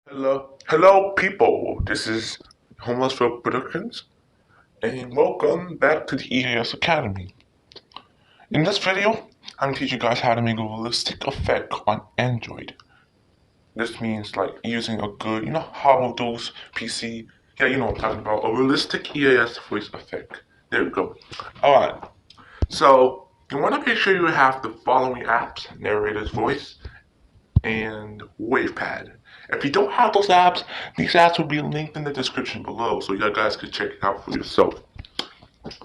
Hello people, this is Homelessville Productions, and welcome back to the EAS Academy. In this video, I'm teaching you guys how to make a realistic effect on Android. This means like using a good, how those PC, yeah, you know what I'm talking about, a realistic EAS voice effect. There we go. Alright, so you want to make sure you have the following apps: Narrator's Voice and Wavepad. If you don't have those apps, these apps will be linked in the description below, so you guys can check it out for yourself.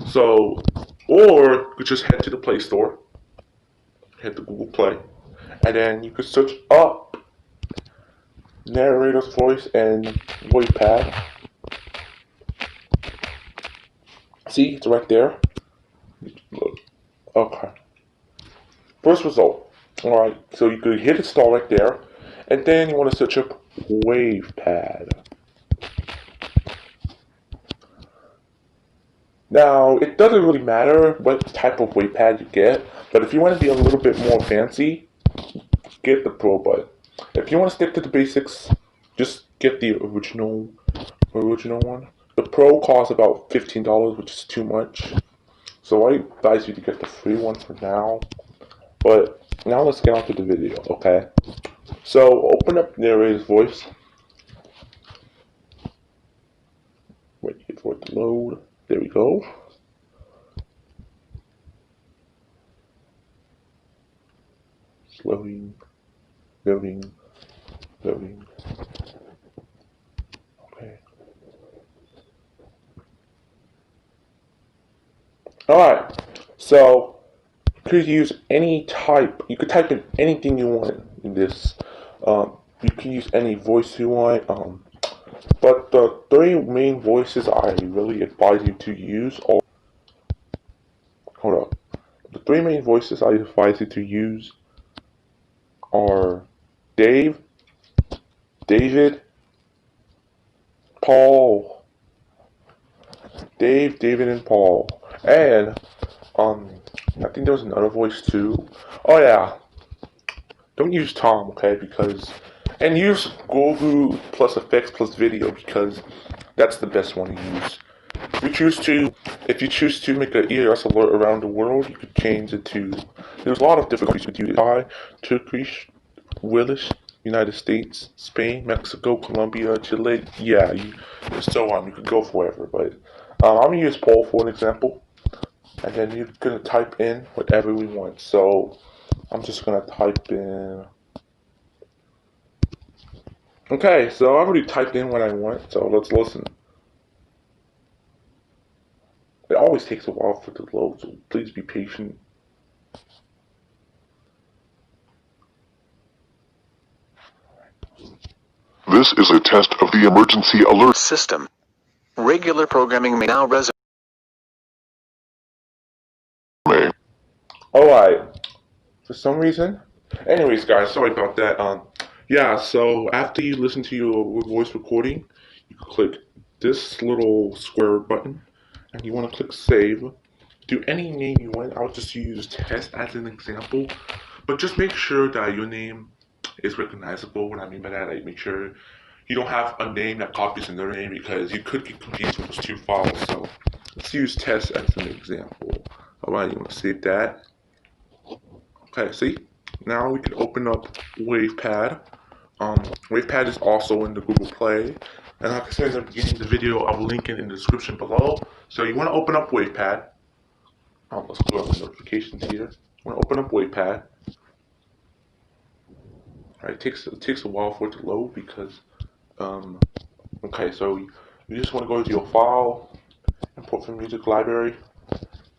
So, or you could just head to the Play Store, hit the Google Play, and then you could search up Narrator's Voice and Wavepad. See, it's right there. Look. Okay. First result. Alright, so you could hit install right there, and then you want to search up Wavepad. Now, it doesn't really matter what type of Wavepad you get, but if you want to be a little bit more fancy, get the Pro. But if you want to stick to the basics, just get the original one. The Pro costs about $15, which is too much. So I advise you to get the free one for now. But now let's get on to the video, okay? So open up Narrator's Voice. Wait for it to load. There we go. Loading. Okay. Alright, so you could use any type. You could type in anything you want in this. You can use any voice you want. But the three main voices I really advise you to use are. Hold up. The three main voices I advise you to use are Dave, David, Paul. David, and Paul. And I think there was another voice too. Oh yeah. Don't use Tom, okay? And use Google plus effects plus video, because that's the best one to use. If you choose to make an EAS alert around the world, you could change it to. There's a lot of different countries you could use: Thai, Turkish, Welsh, United States, Spain, Mexico, Colombia, Chile. Yeah, and so on. You could go forever, but I'm gonna use Paul for an example, and then you're gonna type in whatever we want. So I'm just gonna type in. Okay, so I already typed in what I want, so let's listen. It always takes a while for it to load, so please be patient. This is a test of the emergency alert system. Regular programming may now resume. Alright, for some reason. Anyways, guys, sorry about that. Yeah, so after you listen to your voice recording, you can click this little square button, and you want to click save. Do any name you want. I'll just use test as an example, but just make sure that your name is recognizable. What I mean by that, like, make sure you don't have a name that copies another name, because you could get confused with those two files. So let's use test as an example. Alright, you want to save that. Okay, see? Now we can open up Wavepad. Wavepad is also in the Google Play. And like I said at the beginning of the video, I'll link it in the description below. So you want to open up Wavepad. Let's go up the notifications here. You want to open up Wavepad. Alright, it takes a while for it to load because, okay, so you just want to go to your file, import from music library,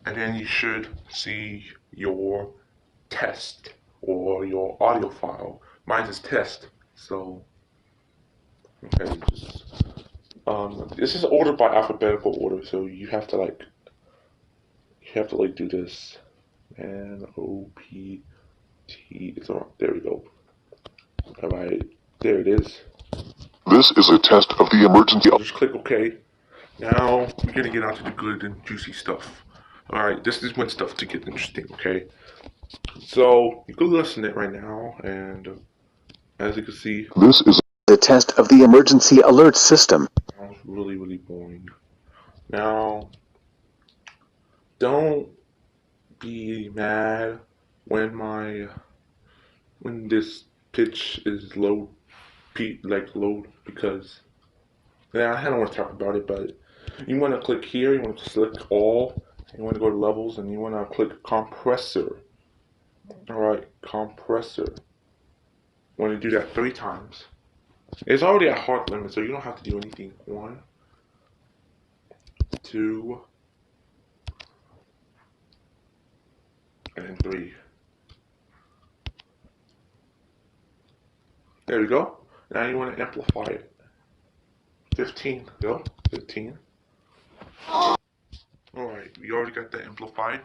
and then you should see your test or your audio file. Mine is test, so okay, this is ordered by alphabetical order, so you have to do this. NOPT. It's on. There we go. Alright, there it is. This is a test of the emergency. Just click OK. Now we're gonna get on to the good and juicy stuff. Alright, this is when stuff to get interesting, okay? So you can listen it right now, and as you can see, This is a test of the emergency alert system. Sounds really, really boring. Now, don't be mad when when this pitch is low, low, because yeah, I don't want to talk about it, but you want to click here, you want to select all, you want to go to levels, and you want to click compressor. Alright, compressor. You want to do that 3 times. It's already a hard limit, so you don't have to do anything. 1, 2, and 3. There we go. Now you want to amplify it. 15. Go. 15. Alright, we already got that amplified.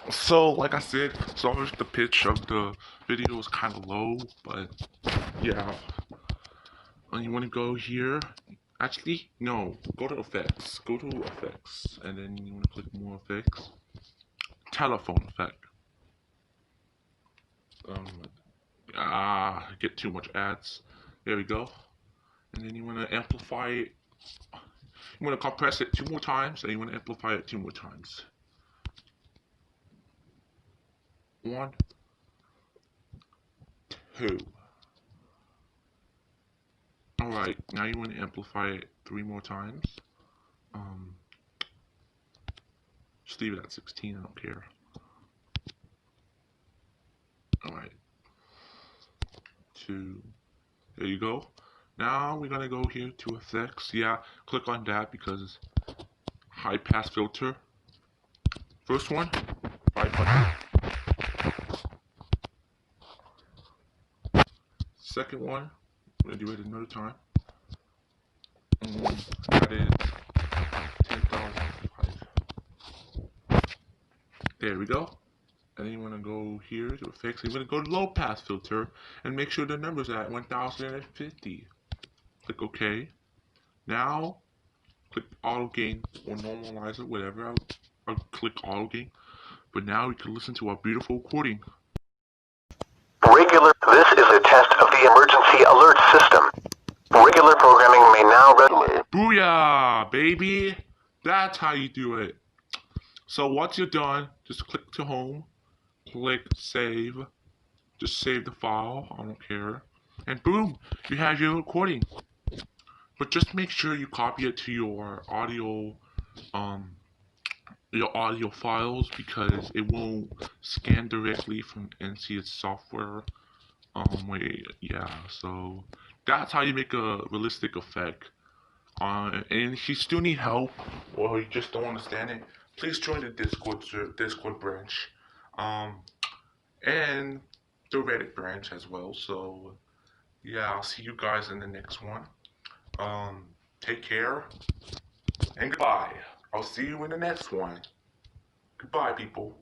So like I said, sorry if the pitch of the video is kind of low, but yeah. And you want to go here. Actually, no. Go to effects. Go to effects, and then you want to click more effects. Telephone effect. Get too much ads. There we go. And then you want to amplify it. You want to compress it 2 more times, and you want to amplify it 2 more times. 1, 2. Alright, now you want to amplify it 3 more times. Just leave it at 16, I don't care. Alright. 2. There you go. Now we're gonna go here to effects. Yeah, click on that because high pass filter. First one, 500. Second one, I'm gonna do it another time. That is 10,005. There we go. And then you want to go here to effects. You want to go to low pass filter and make sure the number's at 1050. Click OK. Now click auto gain or normalize it, whatever. I'll click auto gain. But now we can listen to our beautiful recording. This is a test of the emergency alert system. Regular programming may now readily. Booyah, baby! That's how you do it. So once you're done, just click to home, click save, just save the file, I don't care, and boom, you have your recording. But just make sure you copy it to your audio files because it won't scan directly from NC's software. So that's how you make a realistic effect. And if you still need help or you just don't understand it, please join the Discord branch, and the Reddit branch as well. So yeah, I'll see you guys in the next one. Take care and goodbye. I'll see you in the next one. Goodbye, people.